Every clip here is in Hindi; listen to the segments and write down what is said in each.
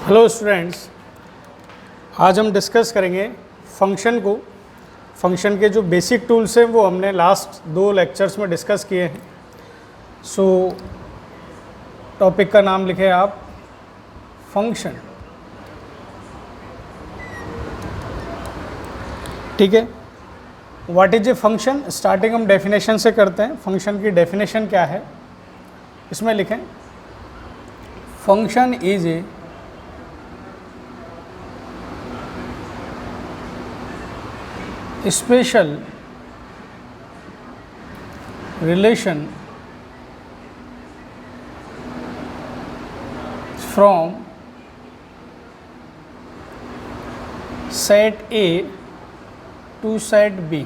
हेलो स्टूडेंट्स, आज हम डिस्कस करेंगे फंक्शन को। फंक्शन के जो बेसिक टूल्स हैं वो हमने लास्ट 2 लेक्चर्स में डिस्कस किए हैं। सो टॉपिक का नाम लिखें आप फंक्शन। ठीक है, what is a function. Starting हम डेफिनेशन से करते हैं। फंक्शन की डेफिनेशन क्या है इसमें लिखें, function is A special relation from set A to set B।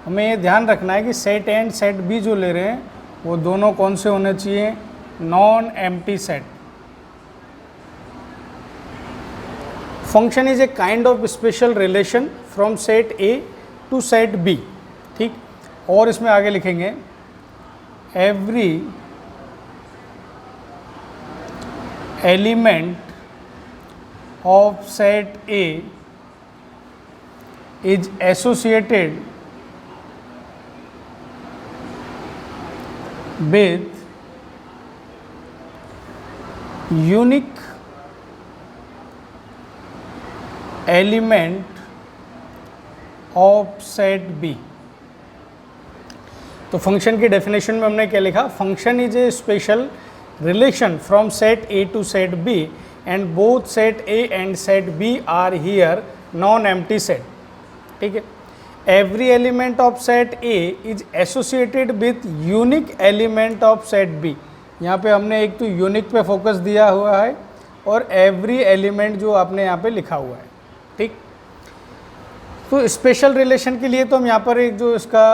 हमें ये ध्यान रखना है कि set A and set B जो ले रहे हैं वो दोनों कौन से होने चाहिए, non empty set. Function is a kind of special relation from set A to set B. ठीक, और इसमें आगे लिखेंगे every element of set A is associated with unique element of set B. तो फंक्शन की डेफिनेशन में हमने क्या लिखा, function is a special relation from set A to set B and both set A and set B are here non empty set. ठीक है, every element of set A is associated with unique element of set B. यहाँ पे हमने एक तो यूनिक पे फोकस दिया हुआ है और एवरी एलिमेंट जो आपने यहाँ पे लिखा हुआ है। ठीक, तो स्पेशल रिलेशन के लिए तो हम यहाँ पर एक जो इसका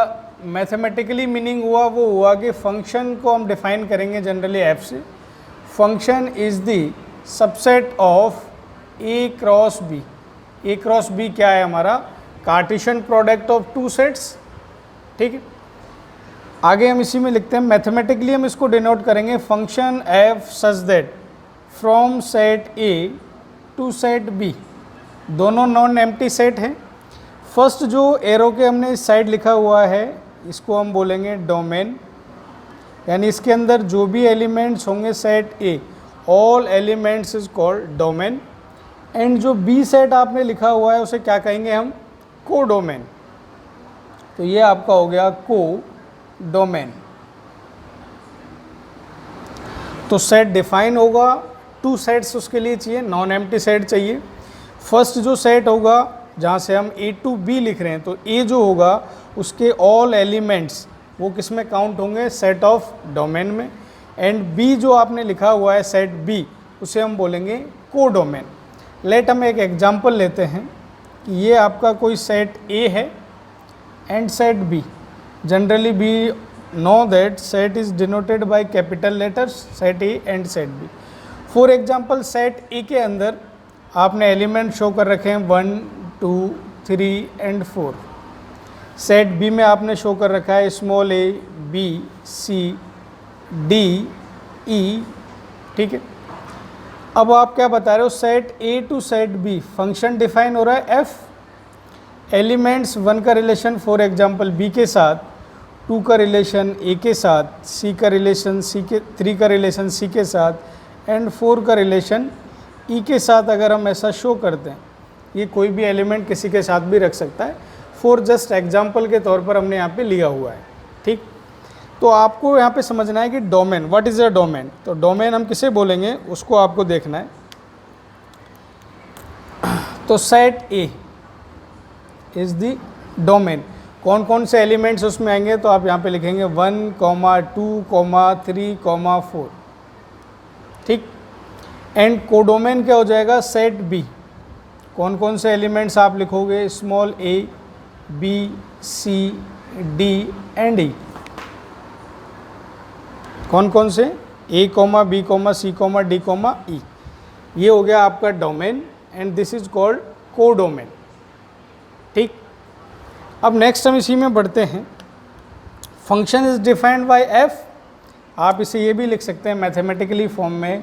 मैथमेटिकली मीनिंग हुआ वो हुआ कि फंक्शन को हम डिफाइन करेंगे जनरली एफ से। Function is the subset of A cross B. A cross B क्या है हमारा, Cartesian product of two sets. ठीक है, आगे हम इसी में लिखते हैं मैथमेटिकली हम इसको डिनोट करेंगे function F such that from set A to set B दोनों नॉन एम्प्टी सेट हैं। फर्स्ट जो एरो के हमने इस साइड लिखा हुआ है इसको हम बोलेंगे डोमेन, यानी इसके अंदर जो भी एलिमेंट्स होंगे set A, all elements is called domain. And जो बी सेट आपने लिखा हुआ है उसे क्या कहेंगे हम, को डोमेन। तो ये आपका हो गया को डोमेन। तो सेट डिफाइन होगा, 2 सेट्स उसके लिए चाहिए, नॉन एम्प्टी सेट चाहिए। फर्स्ट जो सेट होगा जहाँ से हम ए टू बी लिख रहे हैं, तो ए जो होगा उसके ऑल एलिमेंट्स वो किस में काउंट होंगे, सेट ऑफ डोमेन में। एंड बी जो आपने लिखा हुआ है सेट बी उसे हम बोलेंगे को डोमेन। लेट हम एक एग्जांपल लेते हैं कि ये आपका कोई सेट ए है and set B. Generally we know that set is denoted by capital letters, set A and set B. For example set A के अंदर आपने एलिमेंट शो कर रखे हैं 1 2 3 एंड 4। सेट बी में आपने शो कर रखा है small A B C d e. ठीक है, अब आप क्या बता रहे हो, set A to set B function define हो रहा है एफ। एलिमेंट्स 1 का रिलेशन फॉर एग्जांपल बी के साथ, 2 का रिलेशन ए के साथ, सी का रिलेशन सी के 3 का रिलेशन सी के साथ एंड 4 का रिलेशन ई के साथ। अगर हम ऐसा शो करते हैं, ये कोई भी एलिमेंट किसी के साथ भी रख सकता है, फॉर जस्ट एग्जांपल के तौर पर हमने यहाँ पे लिया हुआ है। ठीक, तो आपको यहाँ पे समझना है कि domain, what is a domain. तो डोमेन हम किसे बोलेंगे उसको आपको देखना है। तो set A is the domain. कौन कौन से एलिमेंट्स उसमें आएंगे, तो आप यहाँ पे लिखेंगे 1, 2, 3, 4। ठीक, एंड कोडोमेन क्या हो जाएगा, सेट बी। कौन कौन से एलिमेंट्स आप लिखोगे, small A B C D and E. कौन कौन से, A comma B comma C comma D comma E. ये हो गया आपका domain and this is called codomain. ठीक, अब नेक्स्ट हम इसी में बढ़ते हैं। Function is defined by F. आप इसे ये भी लिख सकते हैं मैथमेटिकली फॉर्म में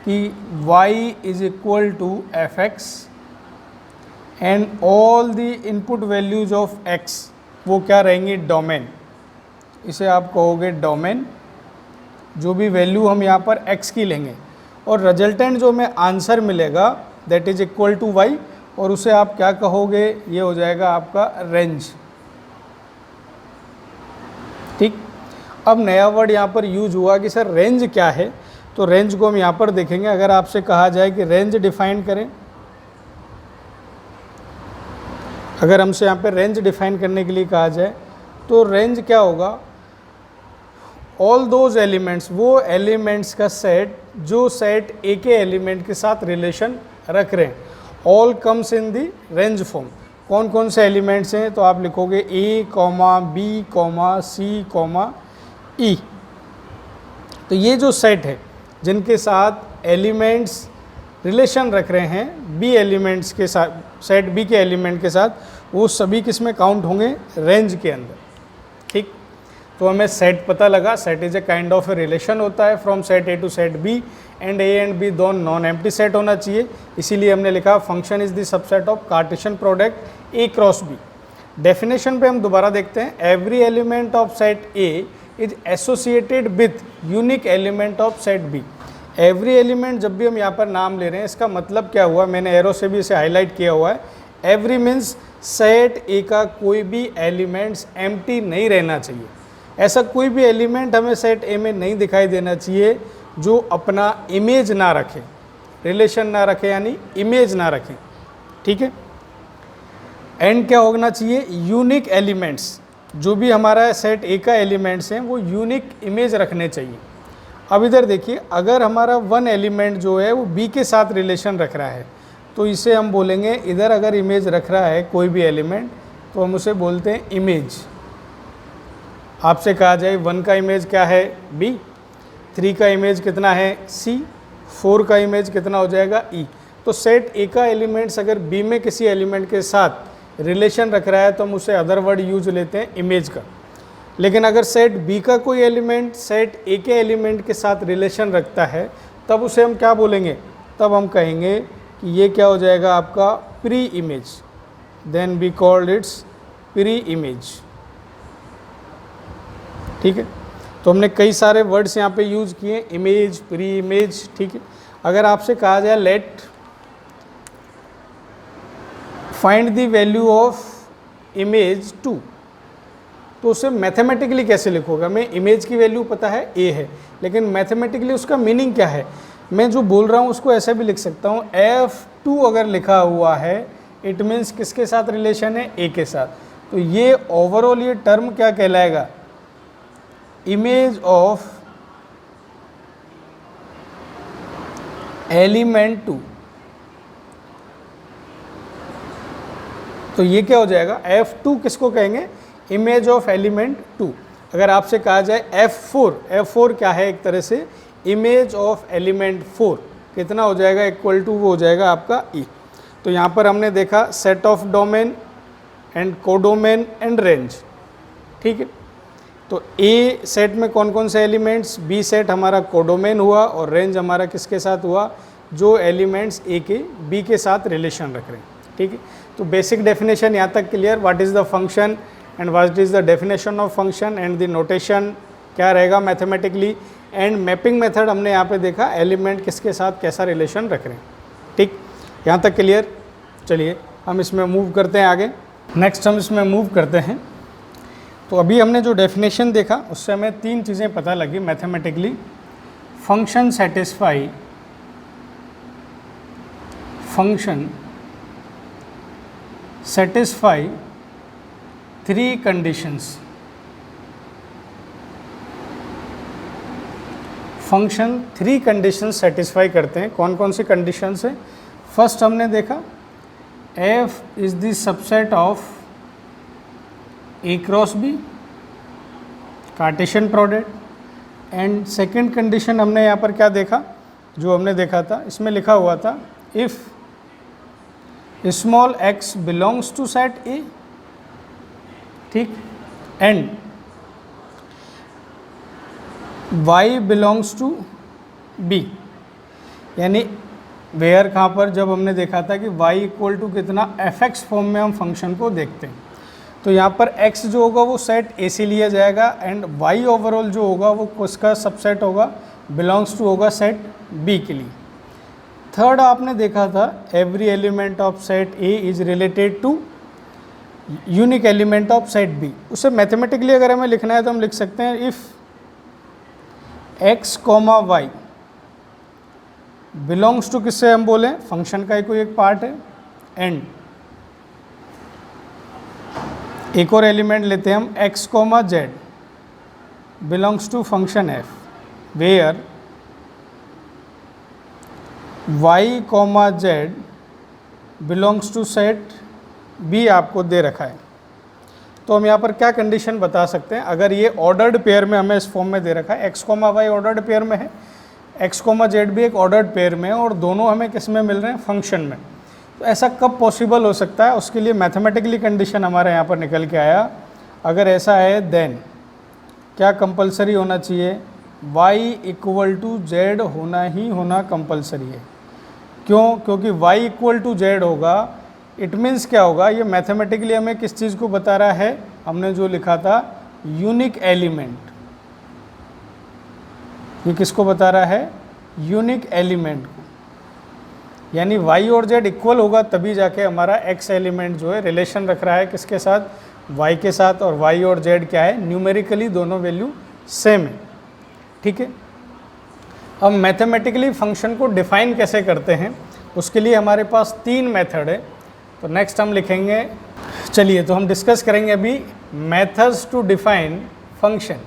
कि y is equal to f x and all the input values of x वो क्या रहेंगी, डोमेन। इसे आप कहोगे डोमेन, जो भी वैल्यू हम यहाँ पर x की लेंगे और रिजल्टेंट जो हमें आंसर मिलेगा that is equal to y, और उसे आप क्या कहोगे, ये हो जाएगा आपका रेंज। ठीक, अब नया वर्ड यहाँ पर यूज हुआ कि सर रेंज क्या है, तो रेंज को हम यहाँ पर देखेंगे। अगर आपसे कहा जाए कि रेंज डिफाइन करें, अगर हमसे यहाँ पे रेंज डिफाइन करने के लिए कहा जाए तो रेंज क्या होगा, ऑल दोज एलिमेंट्स, वो एलिमेंट्स का सेट जो सेट ए के एलिमेंट के साथ रिलेशन रख रहे हैं, all comes in the range form. कौन कौन से एलिमेंट्स हैं, तो आप लिखोगे ए comma B comma C comma ई। तो ये जो सेट है जिनके साथ एलिमेंट्स रिलेशन रख रहे हैं बी एलिमेंट्स के साथ, सेट बी के एलिमेंट के साथ, वो सभी किस में काउंट होंगे, रेंज के अंदर। ठीक, तो हमें सेट पता लगा, set is a kind of a relation होता है from set A to set B, and A and B दोनों नॉन एम्प्टी सेट होना चाहिए, इसीलिए हमने लिखा function is the subset of Cartesian product A cross B. Definition पे हम दोबारा देखते हैं, every element of set A is associated with unique element of set B. Every element, जब भी हम यहाँ पर नाम ले रहे हैं, इसका मतलब क्या हुआ, मैंने एरो से भी इसे हाईलाइट किया हुआ है। एवरी मीन्स सेट ए का कोई भी एलिमेंट्स एम्प्टी नहीं रहना चाहिए। ऐसा कोई भी एलिमेंट हमें सेट ए में नहीं दिखाई देना चाहिए जो अपना इमेज ना रखे, रिलेशन ना रखे, यानी इमेज ना रखे। ठीक है, एंड क्या होना चाहिए, यूनिक एलिमेंट्स, जो भी हमारा सेट ए का एलिमेंट्स हैं वो यूनिक इमेज रखने चाहिए। अब इधर देखिए, अगर हमारा वन एलिमेंट जो है वो बी के साथ रिलेशन रख रहा है, तो इसे हम बोलेंगे, इधर अगर इमेज रख रहा है कोई भी एलिमेंट तो हम उसे बोलते हैं इमेज। आपसे कहा जाए 1 का इमेज क्या है, बी, 3 का इमेज कितना है, सी, 4 का इमेज कितना हो जाएगा, ई। तो सेट ए का एलिमेंट्स अगर बी में किसी एलिमेंट के साथ रिलेशन रख रहा है तो हम उसे अदर वर्ड यूज लेते हैं इमेज का। लेकिन अगर सेट बी का कोई एलिमेंट सेट ए के एलिमेंट के साथ रिलेशन रखता है तब उसे हम क्या बोलेंगे, तब हम कहेंगे कि ये क्या हो जाएगा आपका pre image, then we called its pre image. ठीक है, तो हमने कई सारे वर्ड्स यहाँ पे यूज किए, इमेज, प्री इमेज। ठीक है, अगर आपसे कहा जाए let find the value of image 2, तो उसे मैथमेटिकली कैसे लिखोगे, हमें इमेज की वैल्यू पता है ए है, लेकिन मैथमेटिकली उसका मीनिंग क्या है, मैं जो बोल रहा हूँ उसको ऐसे भी लिख सकता हूँ, F2 अगर लिखा हुआ है इट मीन्स किसके साथ रिलेशन है, ए के साथ। तो ये ओवरऑल ये टर्म क्या कहलाएगा, इमेज ऑफ एलिमेंट 2। तो ये क्या हो जाएगा, F2 किसको कहेंगे, इमेज ऑफ एलिमेंट 2। अगर आपसे कहा जाए F4 क्या है, एक तरह से इमेज ऑफ एलिमेंट 4, कितना हो जाएगा, इक्वल टू वो हो जाएगा आपका ई। तो यहाँ पर हमने देखा set of domain and codomain and range. ठीक है, तो ए सेट में कौन कौन से एलिमेंट्स, बी सेट हमारा कोडोमेन हुआ और रेंज हमारा किसके साथ हुआ, जो एलिमेंट्स ए के बी के साथ रिलेशन रख रहे हैं। ठीक है, तो बेसिक डेफिनेशन यहाँ तक clear, what is the function and what is the definition of function and the notation क्या रहेगा मैथमेटिकली, एंड मैपिंग मेथड हमने यहाँ पे देखा एलिमेंट किसके साथ कैसा रिलेशन रख रहे हैं। ठीक, यहाँ तक क्लियर। चलिए हम इसमें मूव करते हैं आगे, नेक्स्ट हम इसमें मूव करते हैं। तो अभी हमने जो डेफिनेशन देखा उससे हमें 3 चीज़ें पता लगी mathematically. Function satisfy, function satisfy 3 conditions, function 3 condition satisfy करते हैं। कौन कौन सी कंडीशंस है, फर्स्ट हमने देखा f is the subset of A cross B, Cartesian product. And second condition हमने यहाँ पर क्या देखा, जो हमने देखा था इसमें लिखा हुआ था if small x belongs to set A, ठीक, and y belongs to b। यानी वेयर कहाँ पर, जब हमने देखा था कि y इक्वल टू कितना fx फॉर्म में हम फंक्शन को देखते हैं, तो यहाँ पर x जो होगा वो सेट A से लिया जाएगा एंड y ओवरऑल जो होगा वो उसका सबसेट होगा, बिलोंग्स टू होगा सेट B के लिए। थर्ड आपने देखा था every element of set A is related to unique element of set B। उसे मैथमेटिकली अगर हमें लिखना है तो हम लिख सकते हैं if x, y belongs to, किससे हम बोलें, फंक्शन का ही कोई एक पार्ट है, एंड एक और एलिमेंट लेते हैं हम x, z belongs to function f, where y, z belongs to set B आपको दे रखा है। तो हम यहाँ पर क्या कंडीशन बता सकते हैं, अगर ये ऑर्डर्ड पेयर में हमें इस फॉर्म में दे रखा है, x, y ऑर्डर्ड पेयर में है, x, z भी एक ऑर्डर्ड पेयर में है और दोनों हमें किस में मिल रहे हैं, फंक्शन में। तो ऐसा कब पॉसिबल हो सकता है, उसके लिए मैथमेटिकली कंडीशन हमारे यहाँ पर निकल के आया, अगर ऐसा है देन क्या कंपलसरी होना चाहिए, y इक्वल टू z होना ही होना कंपलसरी है। क्यों? क्योंकि y इक्वल टू z होगा, इट मीन्स क्या होगा, ये मैथमेटिकली हमें किस चीज़ को बता रहा है, हमने जो लिखा था यूनिक एलिमेंट, ये किसको बता रहा है, यूनिक एलिमेंट को। यानी y और z इक्वल होगा तभी जाके हमारा x एलिमेंट जो है रिलेशन रख रहा है किसके साथ, y के साथ, और y और z क्या है, न्यूमेरिकली दोनों वैल्यू सेम है। ठीक है, अब मैथमेटिकली फंक्शन को डिफाइन कैसे करते हैं, उसके लिए हमारे पास 3 मेथड है। तो नेक्स्ट हम लिखेंगे, चलिए तो हम डिस्कस करेंगे अभी मेथड्स टू डिफाइन फंक्शन।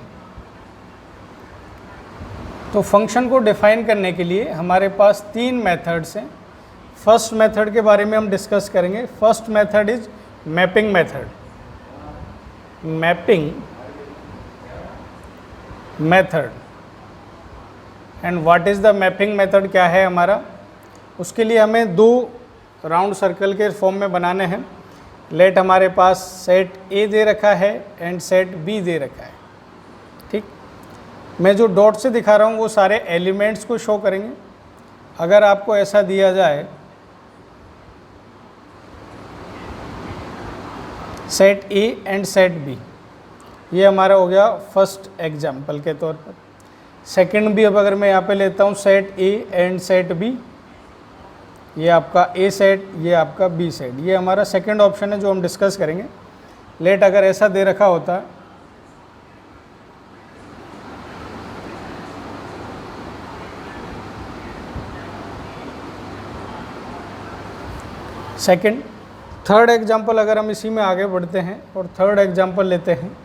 तो फंक्शन को डिफाइन करने के लिए हमारे पास 3 मेथड्स हैं। फर्स्ट मेथड के बारे में हम डिस्कस करेंगे। First method is mapping method. Mapping method, and what is the mapping method, क्या है हमारा, उसके लिए हमें 2 राउंड सर्कल के फॉर्म में बनाने हैं। लेट हमारे पास सेट A दे रखा है एंड सेट B दे रखा है। ठीक, मैं जो डॉट से दिखा रहा हूँ वो सारे एलिमेंट्स को शो करेंगे। अगर आपको ऐसा दिया जाए set A and set B, ये हमारा हो गया फर्स्ट एग्जाम्पल के तौर पर। सेकंड भी अब अगर मैं यहाँ पे लेता हूँ set A and set B, ये आपका A सेट, ये आपका B सेट, ये हमारा सेकंड ऑप्शन है जो हम डिस्कस करेंगे। लेट अगर ऐसा दे रखा होता सेकंड। थर्ड एग्जाम्पल अगर हम इसी में आगे बढ़ते हैं और थर्ड एग्जाम्पल लेते हैं,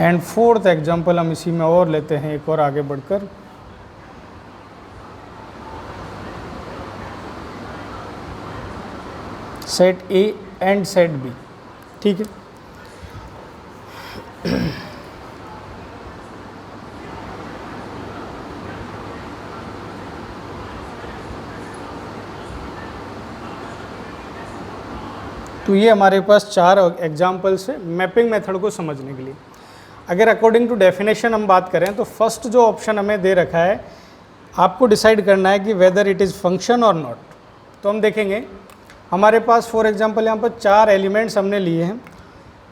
एंड फोर्थ एग्जाम्पल हम इसी में और लेते हैं एक और आगे बढ़कर। Set A and set B। ठीक है, तो ये हमारे पास 4 एग्जाम्पल्स है मैपिंग मेथड को समझने के लिए। अगर अकॉर्डिंग टू डेफिनेशन हम बात करें तो फर्स्ट जो ऑप्शन हमें दे रखा है, आपको डिसाइड करना है कि वेदर इट इज़ फंक्शन और नॉट। तो हम देखेंगे हमारे पास फॉर एग्जांपल यहाँ पर 4 एलिमेंट्स हमने लिए हैं।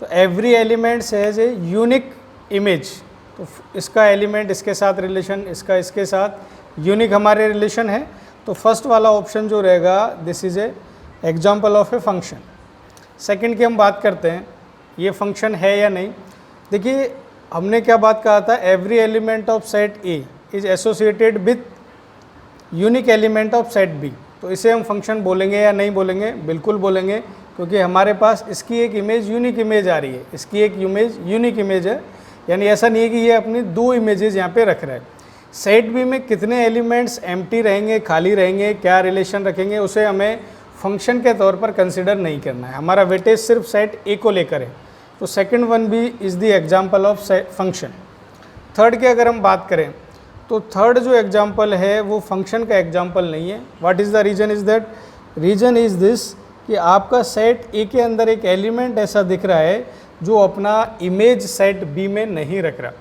तो every elements has a unique image, तो इसका एलिमेंट इसके साथ रिलेशन, इसका इसके साथ यूनिक हमारे रिलेशन है। तो फर्स्ट वाला ऑप्शन जो रहेगा this is a example of a function. Second की हम बात करते हैं, ये फंक्शन है या नहीं। देखिए हमने क्या बात कहा था, every element of set A is associated with unique element of set B। तो इसे हम फंक्शन बोलेंगे या नहीं बोलेंगे, बिल्कुल बोलेंगे, क्योंकि हमारे पास इसकी एक इमेज यूनिक इमेज आ रही है, इसकी एक इमेज यूनिक इमेज है। यानी ऐसा नहीं है कि ये अपनी 2 इमेजेस यहाँ पे रख रहा है। सेट B में कितने एलिमेंट्स एम्प्टी रहेंगे, खाली रहेंगे, क्या रिलेशन रखेंगे, उसे हमें फंक्शन के तौर पर कंसिडर नहीं करना है। हमारा वेटेज सिर्फ सेट A को लेकर है। तो सेकंड वन भी is the example of function. Third की अगर हम बात करें तो थर्ड जो एग्जाम्पल है वो फंक्शन का एग्जाम्पल नहीं है। What is the reason is that, reason is this कि आपका सेट ए के अंदर एक एलिमेंट ऐसा दिख रहा है जो अपना इमेज सेट बी में नहीं रख रहा।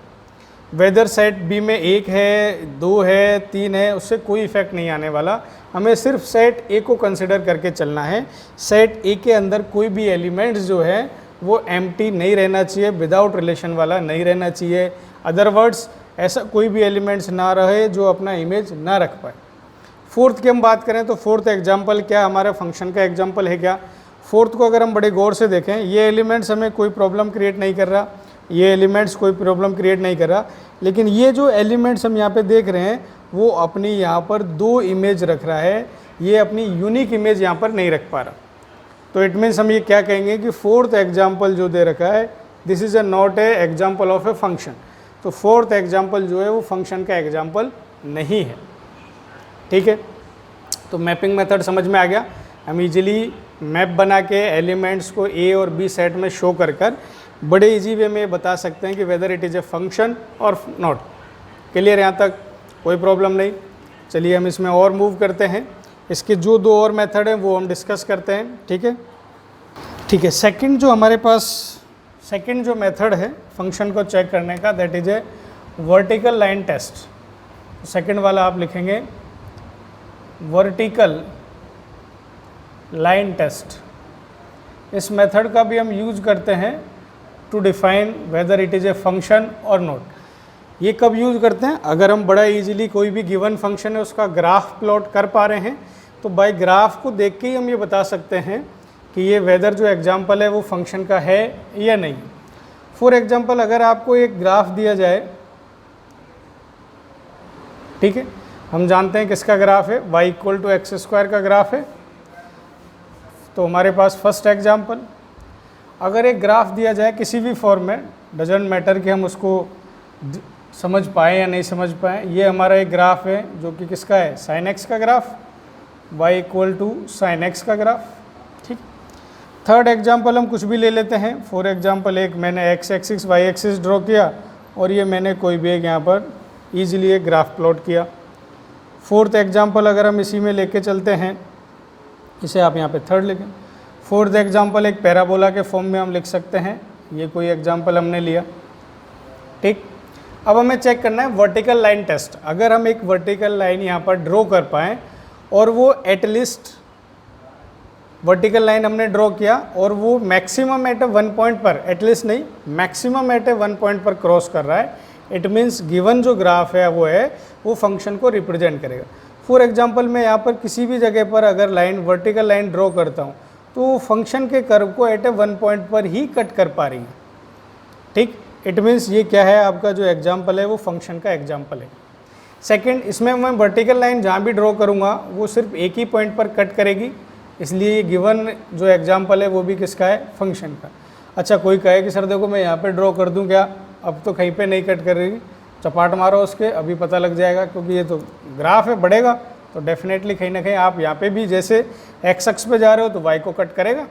वेदर सेट बी में 1 है, 2 है, 3 है, उससे कोई इफेक्ट नहीं आने वाला। हमें सिर्फ सेट ए को कंसिडर करके चलना है। सेट ए के अंदर कोई भी एलिमेंट्स जो है वो एम्प्टी नहीं रहना चाहिए, विदाउट रिलेशन वाला नहीं रहना चाहिए। अदर वर्ड्स, ऐसा कोई भी एलिमेंट्स ना रहे जो अपना इमेज ना रख पाए। फोर्थ की हम बात करें तो फोर्थ एग्जाम्पल क्या हमारे फंक्शन का एग्जाम्पल है क्या? फोर्थ को अगर हम बड़े गौर से देखें, ये एलिमेंट्स हमें कोई प्रॉब्लम क्रिएट नहीं कर रहा, ये एलिमेंट्स कोई प्रॉब्लम क्रिएट नहीं कर रहा, लेकिन ये जो एलिमेंट्स हम यहाँ पे देख रहे हैं वो अपनी यहाँ पर 2 इमेज रख रहा है, ये अपनी यूनिक इमेज यहाँ पर नहीं रख पा रहा। तो इट मीन्स हम ये क्या कहेंगे कि फोर्थ एग्जाम्पल जो दे रखा है, this is not a example of a function. तो फोर्थ एग्जाम्पल जो है वो फंक्शन का एग्जाम्पल नहीं है। ठीक है, तो मैपिंग मेथड समझ में आ गया। हम इजीली मैप बना के एलिमेंट्स को ए और बी सेट में शो कर बड़े इजी वे में बता सकते हैं कि weather it is a function और नॉट। क्लियर, यहाँ तक कोई प्रॉब्लम नहीं। चलिए हम इसमें और मूव करते हैं। इसके जो 2 और मेथड हैं वो हम डिस्कस करते हैं। ठीक है, ठीक है। सेकंड जो हमारे पास सेकंड जो मेथड है फंक्शन को चेक करने का, that is a vertical line test. Second वाला आप लिखेंगे वर्टिकल लाइन टेस्ट। इस मेथड का भी हम यूज़ करते हैं to define whether it is a function और नॉट। ये कब यूज़ करते हैं? अगर हम बड़ा इजीली कोई भी गिवन फंक्शन है उसका ग्राफ प्लॉट कर पा रहे हैं तो बाय ग्राफ को देख के ही हम ये बता सकते हैं कि ये वेदर जो एग्जांपल है वो फंक्शन का है या नहीं। फॉर एग्जांपल, अगर आपको एक ग्राफ दिया जाए, ठीक है, हम जानते हैं किसका ग्राफ है, y = x² का ग्राफ है। तो हमारे पास फर्स्ट एग्जांपल, अगर एक ग्राफ दिया जाए किसी भी फॉर्म में, डजेंट मैटर कि हम उसको समझ पाएँ या नहीं समझ पाएँ, ये हमारा एक ग्राफ है जो कि किसका है, sin x का ग्राफ, y = sin x का ग्राफ। ठीक, थर्ड एग्जांपल हम कुछ भी ले लेते हैं। फॉर एग्जांपल, एक मैंने x axis y axis draw किया और ये मैंने कोई भी एक यहाँ पर ईजिली एक ग्राफ प्लॉट किया। फोर्थ एग्जांपल अगर हम इसी में लेके चलते हैं, इसे आप यहाँ पे थर्ड लिखें। फोर्थ एग्जांपल एक पैराबोला के फॉर्म में हम लिख सकते हैं, ये कोई एग्जांपल हमने लिया। ठीक, अब हमें चेक करना है वर्टिकल लाइन टेस्ट। अगर हम एक वर्टिकल लाइन यहाँ पर ड्रॉ कर पाएँ और वो एटलीस्ट वर्टिकल लाइन हमने ड्रॉ किया और वो मैक्सिमम एट ए 1 पॉइंट पर, एटलीस्ट नहीं, मैक्सिमम एट ए 1 पॉइंट पर क्रॉस कर रहा है, इट मीन्स गिवन जो ग्राफ है वो फंक्शन को रिप्रेजेंट करेगा। फॉर एग्जांपल, मैं यहाँ पर किसी भी जगह पर अगर लाइन वर्टिकल लाइन ड्रॉ करता हूँ तो वो फंक्शन के कर्व को एट ए 1 पॉइंट पर ही कट कर पा रही है। ठीक, इट मीन्स ये क्या है, आपका जो एग्जाम्पल है वो फंक्शन का एग्जाम्पल है। सेकेंड, इसमें मैं वर्टिकल लाइन जहाँ भी ड्रॉ करूँगा वो सिर्फ एक ही पॉइंट पर कट करेगी, इसलिए ये गिवन जो एग्जाम्पल है वो भी किसका है, फंक्शन का। अच्छा, कोई कहे कि सर देखो मैं यहाँ पे ड्रॉ कर दूँ क्या, अब तो कहीं पे नहीं कट करेगी, चपाट मारो उसके, अभी पता लग जाएगा, क्योंकि ये तो ग्राफ है, बढ़ेगा तो डेफिनेटली कहीं ना कहीं आप यहाँ पे भी जैसे एक्स अक्ष पे जा रहे हो तो वाई को कट करेगा।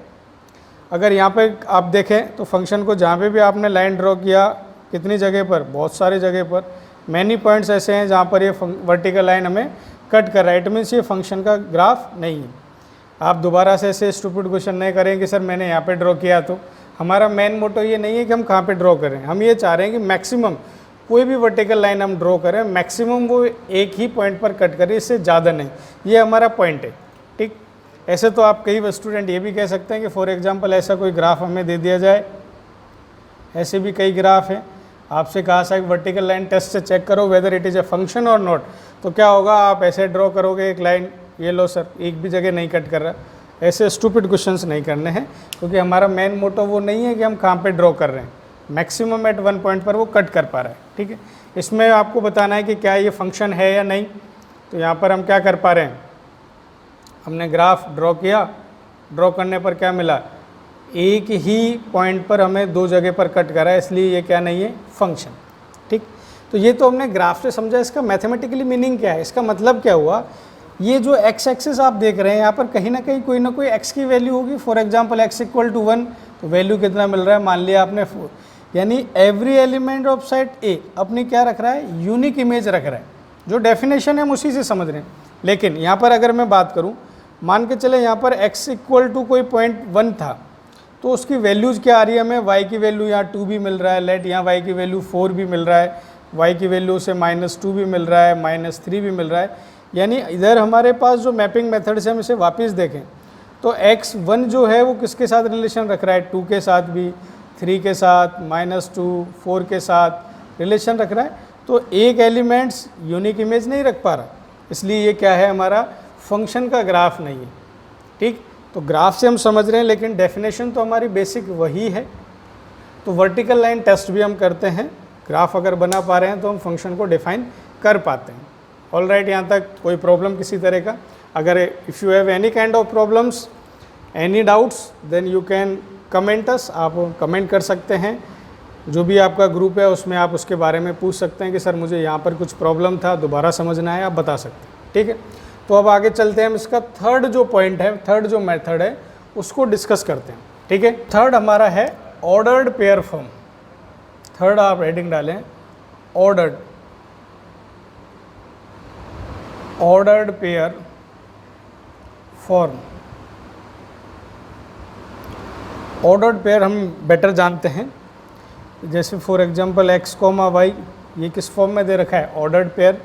अगर यहाँ पे आप देखें तो फंक्शन को जहाँ पे भी आपने लाइन ड्रॉ किया, कितनी जगह पर, बहुत सारी जगह पर, मैनी पॉइंट्स ऐसे हैं जहाँ पर ये वर्टिकल लाइन हमें कट कर रहा है, इट मीन्स ये फंक्शन का ग्राफ नहीं है। आप दोबारा से ऐसे स्टूपिड क्वेश्चन नहीं करें कि सर मैंने यहाँ पे ड्रॉ किया। तो हमारा मेन मोटो ये नहीं है कि हम कहाँ पे ड्रॉ करें, हम ये चाह रहे हैं कि मैक्सिमम कोई भी वर्टिकल लाइन हम ड्रॉ करें, मैक्सिमम वो एक ही पॉइंट पर कट करें, इससे ज़्यादा नहीं, ये हमारा पॉइंट है। ठीक, ऐसे तो आप कई स्टूडेंट ये भी कह सकते हैं कि फॉर एग्जांपल ऐसा कोई ग्राफ हमें दे दिया जाए, ऐसे भी कई ग्राफ हैं, आपसे कहा सा वर्टिकल लाइन टेस्ट से चेक करो weather it is a function और नॉट, तो क्या होगा, आप ऐसे ड्रॉ करोगे एक लाइन, ये लो सर एक भी जगह नहीं कट कर रहा। ऐसे स्टूपिड क्वेश्चंस नहीं करने हैं, क्योंकि हमारा मेन मोटो वो नहीं है कि हम कहाँ पे ड्रॉ कर रहे हैं, मैक्सिमम एट 1 पॉइंट पर वो कट कर पा रहा है। ठीक है, इसमें आपको बताना है कि क्या ये फंक्शन है या नहीं। तो यहाँ पर हम क्या कर पा रहे हैं, हमने ग्राफ ड्रॉ किया, ड्रॉ करने पर क्या मिला, एक ही पॉइंट पर हमें 2 जगह पर कट करा है, इसलिए ये क्या नहीं है, फंक्शन। ठीक, तो ये तो हमने ग्राफ से समझा, इसका मैथमेटिकली मीनिंग क्या है, इसका मतलब क्या हुआ, ये जो एक्स एक्सिस आप देख रहे हैं यहाँ पर कहीं ना कहीं कोई ना कोई एक्स की वैल्यू होगी। फॉर एग्जांपल x = 1, तो वैल्यू कितना मिल रहा है, मान लिया आपने 4, यानी एवरी एलिमेंट ऑफ सेट ए अपनी क्या रख रहा है, यूनिक इमेज रख रहा है। जो डेफिनेशन है हम उसी से समझ रहे हैं। लेकिन यहाँ पर अगर मैं बात करूँ मान के चले यहाँ पर x इक्वल टू कोई 0.1 था, तो उसकी वैल्यूज़ क्या आ रही है हमें, y की वैल्यू यहाँ 2 भी मिल रहा है, लेट यहाँ y की वैल्यू 4 भी मिल रहा है, y की वैल्यू से -2 भी मिल रहा है, -3 भी मिल रहा है। यानी इधर हमारे पास जो मैपिंग मेथड से हम इसे वापस देखें तो x1 जो है वो किसके साथ रिलेशन रख रहा है, 2 के साथ भी, 3 के साथ, -2, 4 के साथ रिलेशन रख रहा है। तो एक एलिमेंट्स यूनिक इमेज नहीं रख पा रहा, इसलिए ये क्या है, हमारा फंक्शन का ग्राफ नहीं है। ठीक, तो ग्राफ से हम समझ रहे हैं, लेकिन डेफिनेशन तो हमारी बेसिक वही है। तो वर्टिकल लाइन टेस्ट भी हम करते हैं, ग्राफ अगर बना पा रहे हैं तो हम फंक्शन को डिफाइन कर पाते हैं। ऑल राइट, यहाँ तक कोई प्रॉब्लम किसी तरह का? अगर if you have any kind of problems, any doubts, then you can comment us, आप कमेंट कर सकते हैं। जो भी आपका ग्रुप है उसमें आप उसके बारे में पूछ सकते हैं कि सर मुझे यहाँ पर कुछ प्रॉब्लम था, दोबारा समझना है, आप बता सकते हैं। ठीक है, तो अब आगे चलते हैं, हम इसका थर्ड जो पॉइंट है, थर्ड जो मेथड है उसको डिस्कस करते हैं। ठीक है, थर्ड हमारा है ऑर्डर्ड पेयर फॉर्म। थर्ड आप हेडिंग डालें ordered pair form. Ordered pair हम बेटर जानते हैं, जैसे फॉर एग्जांपल x, y, ये किस फॉर्म में दे रखा है, ऑर्डर्ड पेयर।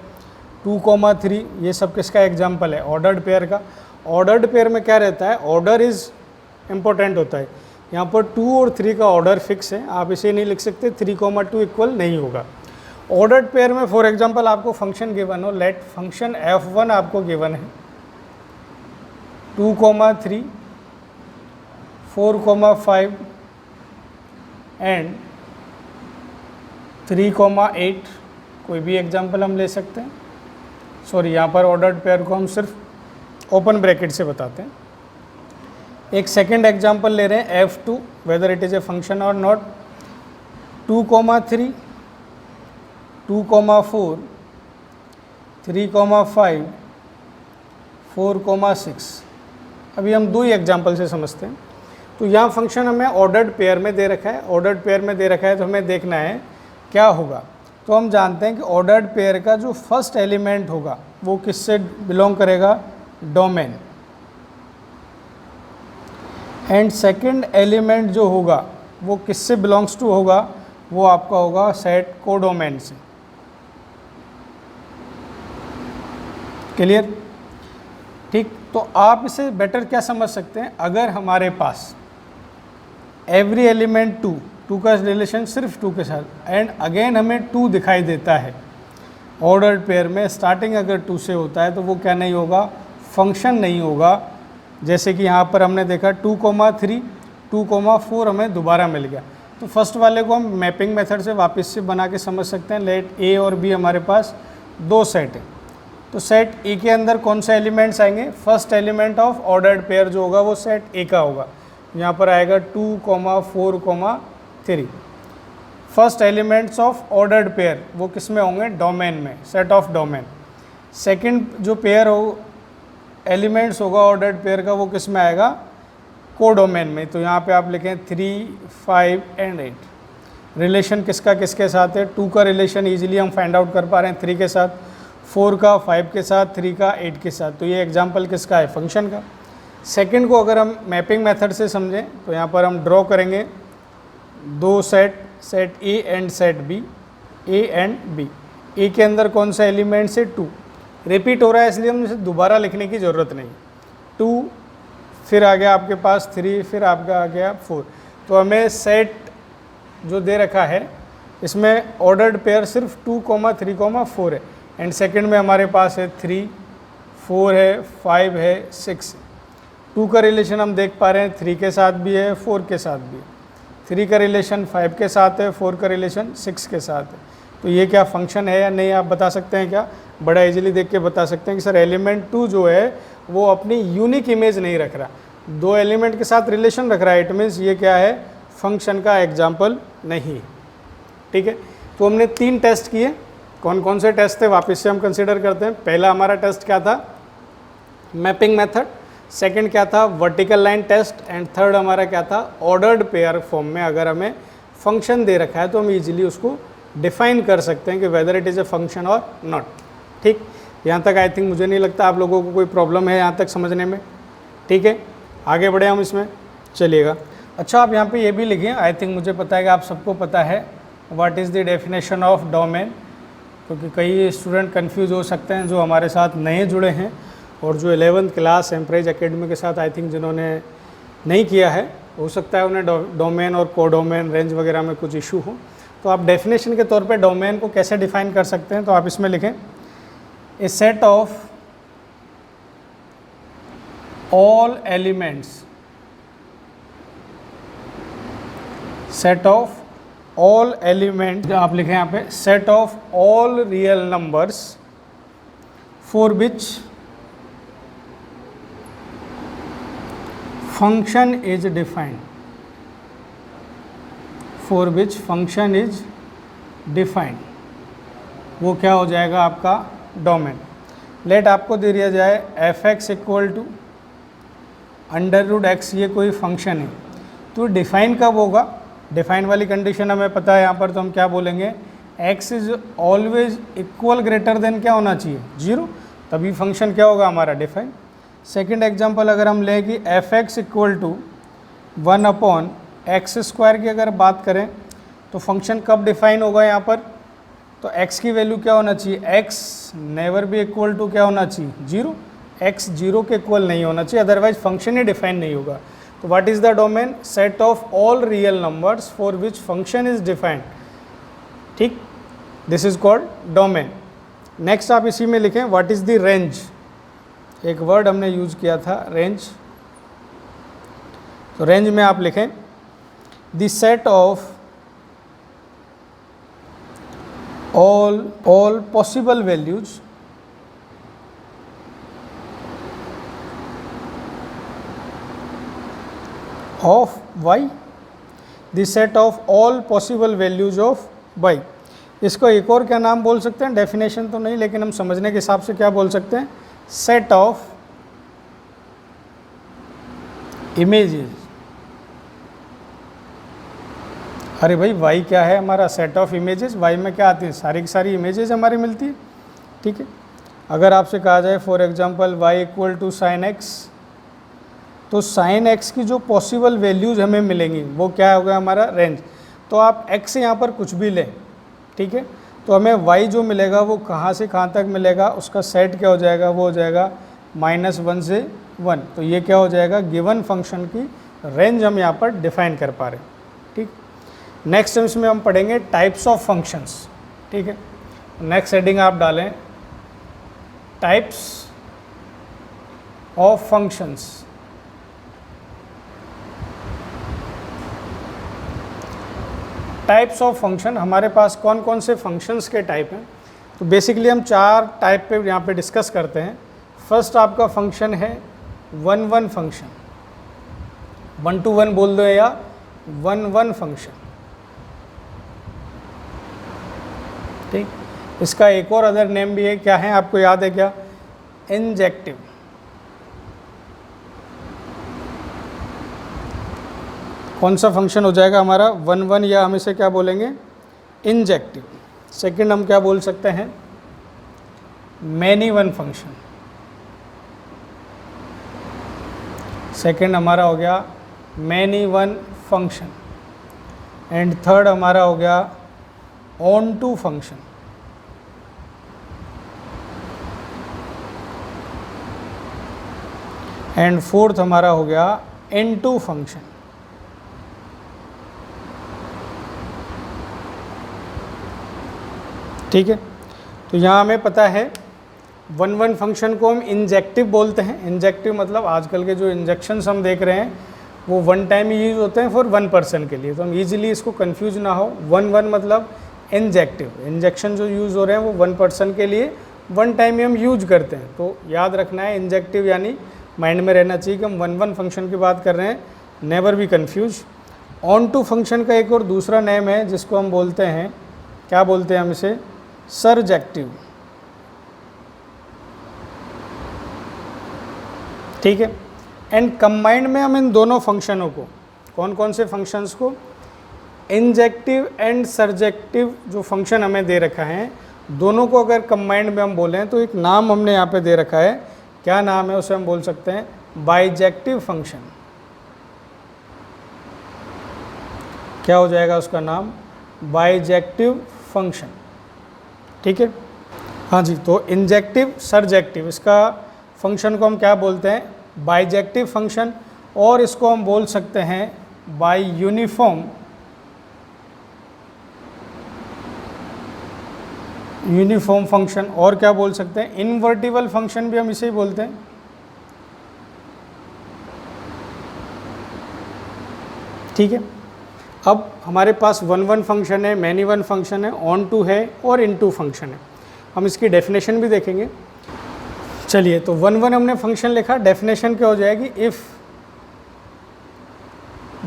2, 3, ये सब किसका एग्जांपल है, ऑर्डर्ड पेयर का। ऑर्डर्ड पेयर में क्या रहता है, ऑर्डर इज़ इम्पोर्टेंट होता है। यहाँ पर 2 और 3 का ऑर्डर फिक्स है, आप इसे नहीं लिख सकते 3, 2 इक्वल नहीं होगा। ऑर्डर्ड पेयर में फॉर एग्जांपल आपको फंक्शन गिवन हो, लेट फंक्शन f1 आपको गिवन है, 2, 3, 4, 5 एंड 3, 8, कोई भी एग्जांपल हम ले सकते हैं। सॉरी, यहाँ पर ऑर्डर्ड पेयर को हम सिर्फ ओपन ब्रैकेट से बताते हैं। एक सेकंड एग्जांपल ले रहे हैं f2, weather it is a function और नॉट। 2, 3, 2, 4, 3, 5, 4, 6। अभी हम 2 ही एग्जांपल से समझते हैं। तो यहाँ फंक्शन हमें ऑर्डर्ड पेयर में दे रखा है, ऑर्डर्ड पेयर में दे रखा है, तो हमें देखना है क्या होगा। तो हम जानते हैं कि ऑर्डर्ड पेयर का जो फर्स्ट एलिमेंट होगा वो किससे बिलोंग करेगा, डोमेन, एंड सेकंड एलिमेंट जो होगा वो किससे बिलोंग्स टू होगा, वो आपका होगा सेट कोडोमेन से। क्लियर? ठीक, तो आप इसे बेटर क्या समझ सकते हैं, अगर हमारे पास एवरी एलिमेंट 2 का रिलेशन सिर्फ 2 के साथ, एंड अगेन हमें 2 दिखाई देता है ऑर्डर्ड पेयर में, स्टार्टिंग अगर 2 से होता है तो वो क्या नहीं होगा, फंक्शन नहीं होगा। जैसे कि यहाँ पर हमने देखा 2, 3, 2, 4 हमें दोबारा मिल गया। तो फर्स्ट वाले को हम मैपिंग मेथड से वापस से बना के समझ सकते हैं। लेट ए और बी हमारे पास 2 सेट है, तो सेट ए के अंदर कौन से एलिमेंट्स आएंगे, first element of ordered pair जो होगा वो सेट ए का होगा। यहाँ पर आएगा 2, 4, 3। First elements of ordered pair वो किस में होंगे, डोमेन में, सेट ऑफ डोमेन। सेकंड जो पेयर हो एलिमेंट्स होगा ऑर्डर्ड पेयर का वो किस में आएगा, कोडोमेन में। तो यहाँ पे आप लिखें 3, 5 एंड 8। रिलेशन किसका किसके साथ है, 2 का रिलेशन ईजिली हम फाइंड आउट कर पा रहे हैं 3 के साथ, 4 का 5 के साथ, 3 का 8 के साथ। तो ये एग्जाम्पल किसका है, फंक्शन का। सेकंड को अगर हम मैपिंग मेथड से समझें तो यहाँ पर हम ड्रॉ करेंगे 2 set, set A and set B, A and B. A के अंदर कौन सा एलिमेंट से 2 रिपीट हो रहा है, इसलिए हम इसे दोबारा लिखने की ज़रूरत नहीं। 2, फिर आ गया आपके पास 3, फिर आपका आ गया 4। तो हमें सेट जो दे रखा है इसमें ऑर्डर्ड पेयर सिर्फ 2, 3, 4 है, एंड सेकंड में हमारे पास है 3, 4 है, 5 है, 6। 2 का रिलेशन हम देख पा रहे हैं 3 के साथ भी है, 4 के साथ भी है। 3 का रिलेशन 5 के साथ है, 4 का रिलेशन 6 के साथ है। तो ये क्या फंक्शन है या नहीं, आप बता सकते हैं क्या, बड़ा इजीली देख के बता सकते हैं कि सर एलिमेंट 2 जो है वो अपनी यूनिक इमेज नहीं रख रहा, 2 एलिमेंट के साथ रिलेशन रख रहा है। इट मीन्स ये क्या है, फंक्शन का एग्जाम्पल नहीं। ठीक है, तो हमने 3 टेस्ट किए। कौन कौन से टेस्ट थे वापस से हम कंसिडर करते हैं। पहला हमारा टेस्ट क्या था, मैपिंग मेथड। सेकंड क्या था, vertical line test. And third हमारा क्या था, ऑर्डर्ड पेयर फॉर्म में अगर हमें फंक्शन दे रखा है तो हम इजीली उसको डिफाइन कर सकते हैं कि weather it is a function और नॉट। ठीक, यहाँ तक आई थिंक मुझे नहीं लगता आप लोगों को कोई प्रॉब्लम है यहाँ तक समझने में। ठीक है, आगे बढ़े हम इसमें, चलिएगा। अच्छा, आप यहाँ पे ये भी लिखें, आई थिंक मुझे पता है कि आप सबको पता है what is the definition of domain, क्योंकि कई स्टूडेंट कंफ्यूज हो सकते हैं जो हमारे साथ नए जुड़े हैं और जो 11th क्लास एम्प्राइज एकेडमी के साथ आई थिंक जिन्होंने नहीं किया है, हो सकता है उन्हें डोमेन और कोडोमेन रेंज वगैरह में कुछ इशू हो। तो आप डेफिनेशन के तौर पे डोमेन को कैसे डिफाइन कर सकते हैं, तो आप इसमें लिखें a set of all elements, set of all element, आप लिखें यहाँ पे set of all real numbers for which function is defined, for which function is defined, वो क्या हो जाएगा आपका डोमेन। लेट आपको दे दिया जाए f x equal to under root x, ये कोई फंक्शन है, तो डिफाइन कब होगा, डिफाइन वाली कंडीशन हमें पता है यहाँ पर, तो हम क्या बोलेंगे x is always equal greater than क्या होना चाहिए 0, तभी फंक्शन क्या होगा हमारा डिफाइन। सेकंड एग्जांपल अगर हम लें कि F x equal to 1/x² की अगर बात करें तो फंक्शन कब डिफाइन होगा यहाँ पर, तो x की वैल्यू क्या होना चाहिए, x नेवर भी इक्वल टू क्या होना चाहिए 0, x 0 के इक्वल नहीं होना चाहिए, अदरवाइज फंक्शन ही डिफाइन नहीं होगा। तो what is the domain, set of all real numbers for which function is defined, ठीक, this is called domain. Next आप इसी में लिखें व्हाट इज़ द रेंज, एक वर्ड हमने यूज किया था रेंज, तो रेंज में आप लिखें the set of all possible values of y, the set of all possible values of y। इसको एक और क्या नाम बोल सकते हैं, डेफिनेशन तो नहीं लेकिन हम समझने के हिसाब से क्या बोल सकते हैं, सेट ऑफ इमेजेस। अरे भाई y क्या है हमारा, सेट ऑफ इमेजेस, y में क्या आती है, सारी की सारी इमेजेस हमारी मिलती है, ठीक है। अगर आपसे कहा जाए for example y equal to sine x, तो साइन x की जो पॉसिबल वैल्यूज़ हमें मिलेंगी वो क्या होगा हमारा रेंज। तो आप x यहाँ पर कुछ भी लें, ठीक है, तो हमें y जो मिलेगा वो कहाँ से कहाँ तक मिलेगा, उसका सेट क्या हो जाएगा, वो हो जाएगा -1 से 1। तो ये क्या हो जाएगा, गिवन फंक्शन की रेंज हम यहाँ पर डिफाइन कर पा रहे हैं, ठीक। नेक्स्ट इसमें हम पढ़ेंगे टाइप्स ऑफ फंक्शंस, ठीक है। नेक्स्ट हेडिंग आप डालें types of functions. Types of function, हमारे पास कौन कौन से फंक्शंस के टाइप हैं, तो बेसिकली हम 4 टाइप पे यहाँ पे डिस्कस करते हैं। फर्स्ट आपका फंक्शन है 1-1 फंक्शन, 1 to 1 बोल दो या 1-1 फंक्शन, ठीक। इसका एक और अदर नेम भी है, क्या है आपको याद है क्या, इंजेक्टिव। कौन सा फंक्शन हो जाएगा हमारा 1-1, या हम इसे क्या बोलेंगे इंजेक्टिव। सेकंड हम क्या बोल सकते हैं, मैनी वन फंक्शन, सेकंड हमारा हो गया many one function. And third हमारा हो गया onto function. And fourth हमारा हो गया इनटू फंक्शन। ठीक है, तो यहाँ हमें पता है 1-1 फंक्शन को हम इंजेक्टिव बोलते हैं। इंजेक्टिव मतलब आजकल के जो इंजेक्शन्स हम देख रहे हैं वो वन टाइम ही यूज़ होते हैं फॉर 1 पर्सन के लिए, तो हम इजीली इसको कंफ्यूज ना हो। 1-1 मतलब इंजेक्टिव, इंजेक्शन जो यूज़ हो रहे हैं वो 1 पर्सन के लिए 1 टाइम ही हम यूज करते हैं। तो याद रखना है इंजेक्टिव, यानी माइंड में रहना चाहिए कि हम 1-1 फंक्शन की बात कर रहे हैं, never be confuse. Onto function का एक और दूसरा नेम है जिसको हम बोलते हैं, क्या बोलते हैं हम इसे, सर्जेक्टिव। ठीक है, एंड कंबाइंड में हम इन दोनों फंक्शनों को, कौन कौन से फंक्शंस को, इंजेक्टिव एंड सर्जेक्टिव जो फंक्शन हमें दे रखा है, दोनों को अगर कंबाइंड में हम बोलें तो एक नाम हमने यहाँ पे दे रखा है, क्या नाम है उसे हम बोल सकते हैं बाइजेक्टिव फंक्शन। क्या हो जाएगा उसका नाम? Bijective function. ठीक है, हाँ जी। तो इंजेक्टिव, सरजेक्टिव, इसका फंक्शन को हम क्या बोलते हैं? Bijective function. और इसको हम बोल सकते हैं बाई यूनिफॉर्म फंक्शन। और क्या बोल सकते हैं? इनवर्टिबल फंक्शन भी हम इसे ही बोलते हैं। ठीक है, अब हमारे पास वन वन फंक्शन है, मैनी वन फंक्शन है, ऑन टू है और इन टू फंक्शन है। हम इसकी डेफिनेशन भी देखेंगे। चलिए, तो वन वन हमने फंक्शन लिखा, डेफिनेशन क्या हो जाएगी? If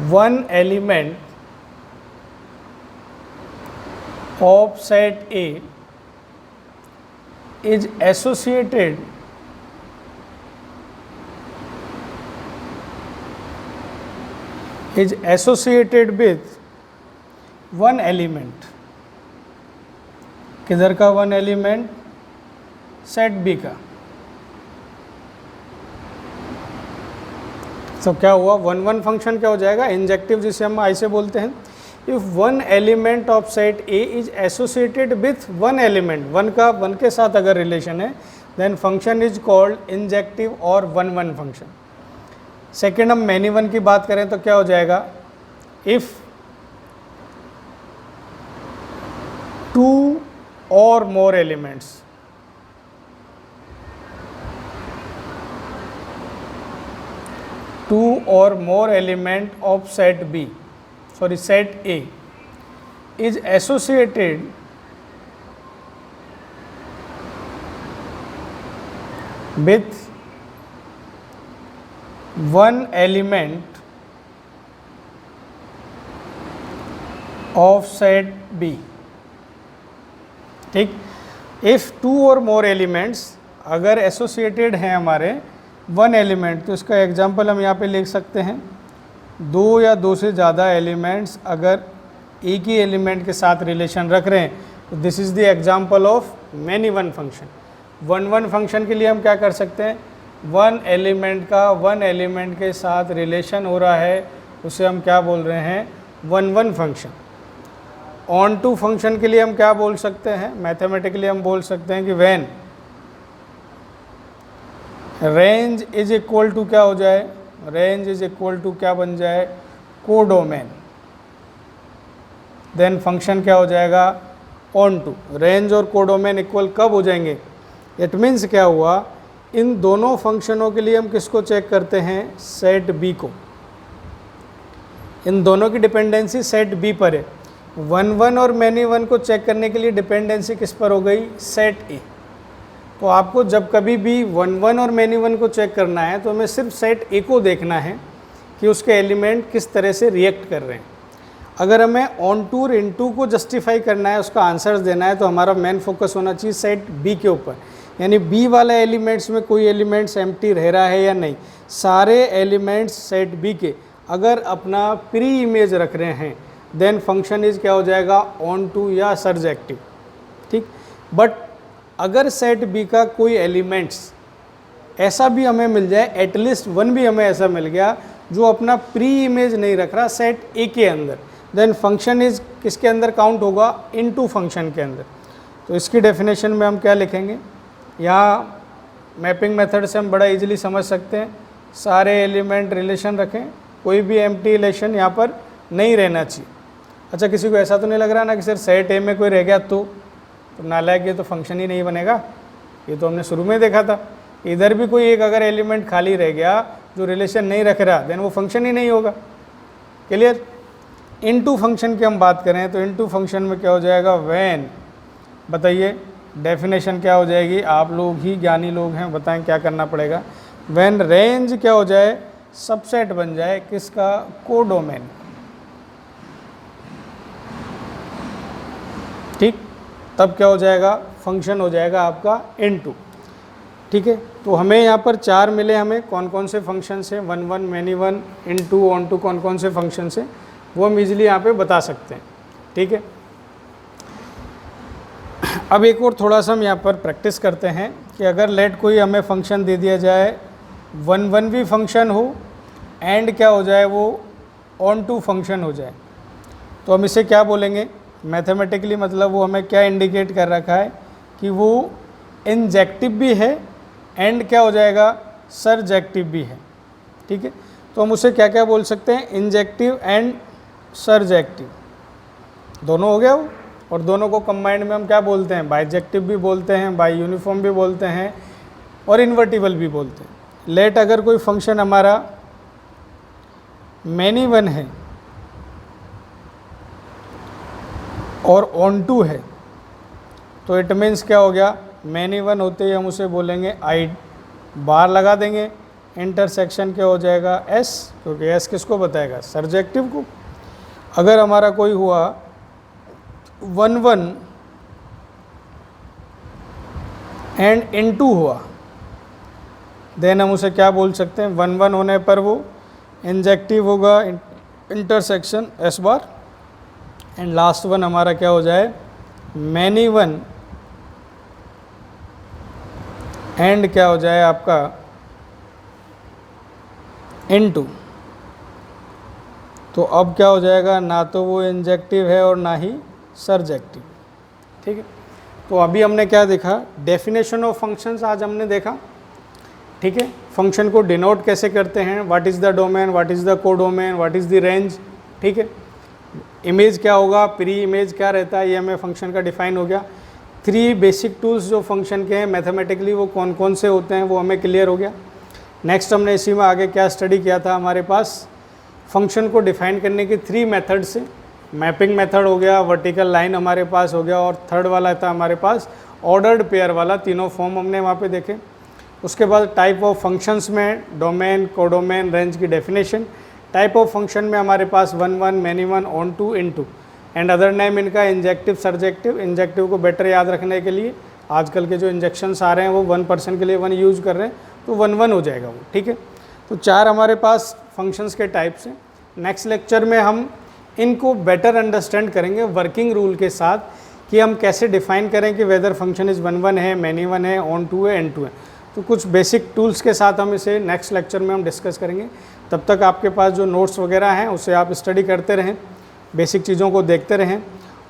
one element of set A is associated with one element, किधर का वन एलिमेंट? सेट बी का। तो क्या हुआ? वन वन फंक्शन क्या हो जाएगा? इंजेक्टिव, जिसे हम आई से बोलते हैं। If one element of set A is associated with one element, one के साथ अगर रिलेशन है, then function is called injective और वन वन फंक्शन। सेकेंड, हम मैनी वन की बात करें तो क्या हो जाएगा? इफ टू और मोर एलिमेंट्स, टू और more element of set B, sorry, set A is associated with one element of set B। ठीक, इफ टू और मोर एलिमेंट्स अगर एसोसिएटेड हैं हमारे वन एलिमेंट, तो इसका एग्जांपल हम यहाँ पे लिख सकते हैं। दो या दो से ज़्यादा एलिमेंट्स अगर एक ही एलिमेंट के साथ रिलेशन रख रहे हैं, तो this is the example of many one function. One one function के लिए हम क्या कर सकते हैं? वन एलिमेंट का वन एलिमेंट के साथ रिलेशन हो रहा है, उसे हम क्या बोल रहे हैं? One one function. Onto function के लिए हम क्या बोल सकते हैं? मैथमेटिकली हम बोल सकते हैं कि when range is equal to क्या हो जाए? रेंज इज इक्वल टू क्या बन जाए? कोडोमेन। देन फंक्शन क्या हो जाएगा? Onto. रेंज और कोडोमेन इक्वल कब हो जाएंगे? इट मीन्स क्या हुआ? इन दोनों फंक्शनों के लिए हम किसको चेक करते हैं? सेट बी को। इन दोनों की डिपेंडेंसी सेट बी पर है। वन वन और मैनी वन को चेक करने के लिए डिपेंडेंसी किस पर हो गई? सेट ए। तो आपको जब कभी भी वन वन और मैनी वन को चेक करना है, तो हमें सिर्फ सेट ए को देखना है कि उसके एलिमेंट किस तरह से रिएक्ट कर रहे हैं। अगर हमें ऑन टू और इन टू को जस्टिफाई करना है, उसका आंसर्स देना है, तो हमारा मेन फोकस होना चाहिए सेट बी के ऊपर। यानी बी वाले एलिमेंट्स में कोई एलिमेंट्स एम्प्टी रह रहा है या नहीं। सारे एलिमेंट्स सेट बी के अगर अपना प्री इमेज रख रहे हैं, देन फंक्शन इज क्या हो जाएगा? ऑन टू या सर्जेक्टिव। ठीक, बट अगर सेट बी का कोई एलिमेंट्स ऐसा भी हमें मिल जाए, एटलीस्ट वन भी हमें ऐसा मिल गया जो अपना प्री इमेज नहीं रख रहा सेट ए के अंदर, देन फंक्शन इज किसके अंदर काउंट होगा? इनटू फंक्शन के अंदर। तो इसकी डेफिनेशन में हम क्या लिखेंगे? यहाँ मैपिंग मेथड से हम बड़ा इजीली समझ सकते हैं। सारे एलिमेंट रिलेशन रखें, कोई भी एम्प्टी रिलेशन यहाँ पर नहीं रहना चाहिए। अच्छा, किसी को ऐसा तो नहीं लग रहा ना कि सर सेट ए में कोई रह गया तो नालायक, ये तो फंक्शन ही नहीं बनेगा। ये तो हमने शुरू में देखा था, इधर भी कोई एक अगर एलिमेंट खाली रह गया जो रिलेशन नहीं रख रहा, देन वो फंक्शन ही नहीं होगा। क्लियर? इनटू फंक्शन की हम बात करें तो इनटू फंक्शन में क्या हो जाएगा? व्हेन, बताइए डेफिनेशन क्या हो जाएगी? आप लोग ही ज्ञानी लोग हैं, बताएं क्या करना पड़ेगा? व्हेन रेंज क्या हो जाए? सबसेट बन जाए किसका? कोडोमेन। ठीक, तब क्या हो जाएगा? फंक्शन हो जाएगा आपका इनटू। ठीक है, तो हमें यहाँ पर चार मिले। हमें कौन कौन से फंक्शन हैं? One one, many one, into, onto, कौन कौन से फंक्शन हैं वो हम इजीली यहाँ पे बता सकते हैं। ठीक है, अब एक और थोड़ा सा हम यहाँ पर प्रैक्टिस करते हैं कि अगर लेट कोई हमें फंक्शन दे दिया जाए 1 भी फंक्शन हो एंड क्या हो जाए, वो ऑन टू फंक्शन हो जाए, तो हम इसे क्या बोलेंगे मैथमेटिकली, मतलब वो हमें क्या इंडिकेट कर रखा है कि वो इंजेक्टिव भी है एंड क्या हो जाएगा, सरजेक्टिव भी है। ठीक है, तो हम उसे क्या क्या बोल सकते हैं, इंजेक्टिव एंड सरजेक्टिव, दोनों हो गया वो। और दोनों को कंबाइंड में हम क्या बोलते हैं, बाइजेक्टिव भी बोलते हैं, बाई यूनिफॉर्म भी बोलते हैं और इन्वर्टिबल भी बोलते हैं। लेट अगर कोई फंक्शन हमारा मैनी वन है और ऑन टू है, तो इट मीन्स क्या हो गया, मैनी वन होते ही हम उसे बोलेंगे आई बार लगा देंगे, इंटरसेक्शन क्या हो जाएगा एस, क्योंकि एस किसको बताएगा, सरजेक्टिव को। अगर हमारा कोई हुआ 1 एंड इनटू हुआ, देन हम उसे क्या बोल सकते हैं, 1 होने पर वो इंजेक्टिव होगा, intersection S bar, and last one हमारा क्या हो जाए, मैनी वन एंड क्या हो जाए आपका इनटू। तो अब क्या हो जाएगा, ना तो वो इंजेक्टिव है और ना ही सरजेक्टिव। ठीक है, तो अभी हमने क्या देखा, डेफिनेशन ऑफ फंक्शंस आज हमने देखा। ठीक है, फंक्शन को डिनोट कैसे करते हैं, what is the domain, what is the codomain, what is the range. ठीक है, इमेज क्या होगा, प्री इमेज क्या रहता है, ये हमें फंक्शन का डिफाइन हो गया। 3 बेसिक टूल्स जो फंक्शन के हैं मैथमेटिकली वो कौन कौन से होते हैं वो हमें क्लियर हो गया। नेक्स्ट हमने इसी में आगे क्या स्टडी किया था, हमारे पास फंक्शन को डिफाइन करने की 3 मेथड से, मैपिंग मेथड हो गया, वर्टिकल लाइन हमारे पास हो गया, और थर्ड वाला था हमारे पास ऑर्डर्ड पेयर वाला। तीनों फॉर्म हमने वहाँ पे देखे। उसके बाद टाइप ऑफ फंक्शंस में डोमेन, कोडोमेन, रेंज की डेफिनेशन। टाइप ऑफ फंक्शन में हमारे पास 1 many one, onto, into and other name इनका इंजेक्टिव, सरजेक्टिव। इंजेक्टिव को बेटर याद रखने के लिए आजकल के जो इंजेक्शंस आ रहे हैं वो 1% के लिए 1 यूज़ कर रहे हैं, तो 1 हो जाएगा वो। ठीक है, तो 4 हमारे पास फंक्शंस के टाइप्स हैं। नेक्स्ट लेक्चर में हम इनको बेटर अंडरस्टैंड करेंगे वर्किंग रूल के साथ, कि हम कैसे डिफाइन करें कि वेदर फंक्शन इज़ 1 है, मैनी वन है, ऑन टू है, इन टू है। तो कुछ बेसिक टूल्स के साथ हम इसे नेक्स्ट लेक्चर में हम डिस्कस करेंगे। तब तक आपके पास जो नोट्स वगैरह हैं उसे आप स्टडी करते रहें, बेसिक चीज़ों को देखते रहें,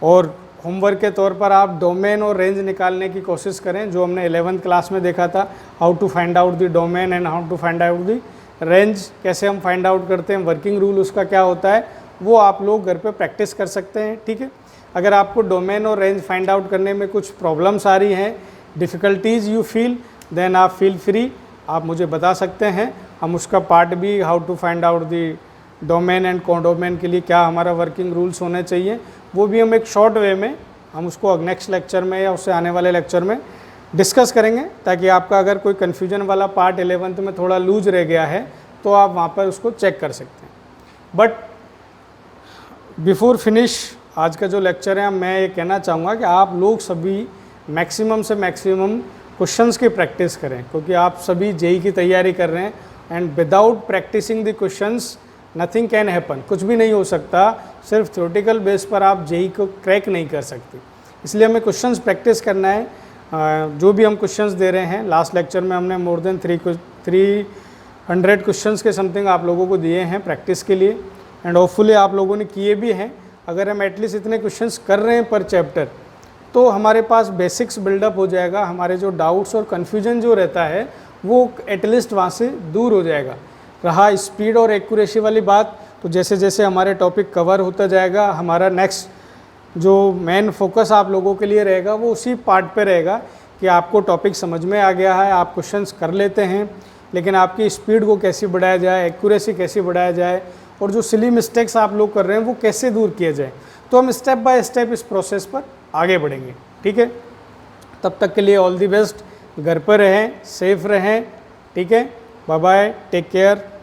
और होमवर्क के तौर पर आप डोमेन और रेंज निकालने की कोशिश करें, जो हमने 11th क्लास में देखा था, how to find out the domain and how to find out the range, कैसे हम फाइंड आउट करते हैं, वर्किंग रूल उसका क्या होता है, वो आप लोग घर पे प्रैक्टिस कर सकते हैं। ठीक है, अगर आपको डोमेन और रेंज फाइंड आउट करने में कुछ प्रॉब्लम्स आ रही हैं, डिफ़िकल्टीज़ यू फील, देन आप फील फ्री, आप मुझे बता सकते हैं। हम उसका पार्ट भी, how to find out the domain and codomain के लिए क्या हमारा वर्किंग रूल्स होने चाहिए, वो भी हम एक शॉर्ट वे में हम उसको नेक्स्ट लेक्चर में या उससे आने वाले लेक्चर में डिस्कस करेंगे, ताकि आपका अगर कोई कन्फ्यूजन वाला पार्ट 11th में थोड़ा लूज रह गया है तो आप वहाँ पर उसको चेक कर सकते हैं। बट बिफोर फिनिश आज का जो लेक्चर है, मैं ये कहना चाहूँगा कि आप लोग सभी मैक्सिमम से मैक्सिमम क्वेश्चंस की प्रैक्टिस करें, क्योंकि आप सभी जेई की तैयारी कर रहे हैं, and without practising the questions nothing can happen. कुछ भी नहीं हो सकता, सिर्फ थ्योरेटिकल बेस पर आप जेई को क्रैक नहीं कर सकते। इसलिए हमें क्वेश्चंस प्रैक्टिस करना है। जो भी हम क्वेश्चंस दे रहे हैं, लास्ट लेक्चर में हमने मोर देन 300 क्वेश्चंस के समथिंग आप लोगों को दिए हैं प्रैक्टिस के लिए, एंड होपफुली आप लोगों ने किए भी हैं। अगर हम एटलीस्ट इतने क्वेश्चंस कर रहे हैं पर चैप्टर, तो हमारे पास बेसिक्स बिल्डअप हो जाएगा, हमारे जो डाउट्स और कन्फ्यूजन जो रहता है वो एटलीस्ट वहाँ से दूर हो जाएगा। रहा स्पीड और एक्यूरेसी वाली बात, तो जैसे जैसे हमारे टॉपिक कवर होता जाएगा, हमारा नेक्स्ट जो मेन फोकस आप लोगों के लिए रहेगा वो उसी पार्ट पे रहेगा कि आपको टॉपिक समझ में आ गया है, आप क्वेश्चंस कर लेते हैं, लेकिन आपकी स्पीड को कैसे बढ़ाया जाए, एक्यूरेसी कैसे बढ़ाया जाए, और जो सिली मिस्टेक्स आप लोग कर रहे हैं वो कैसे दूर किया जाए। तो हम स्टेप बाय स्टेप इस प्रोसेस पर आगे बढ़ेंगे। ठीक है, तब तक के लिए ऑल दी बेस्ट। घर पर रहें, सेफ रहें। ठीक है, बाय बाय, टेक केयर।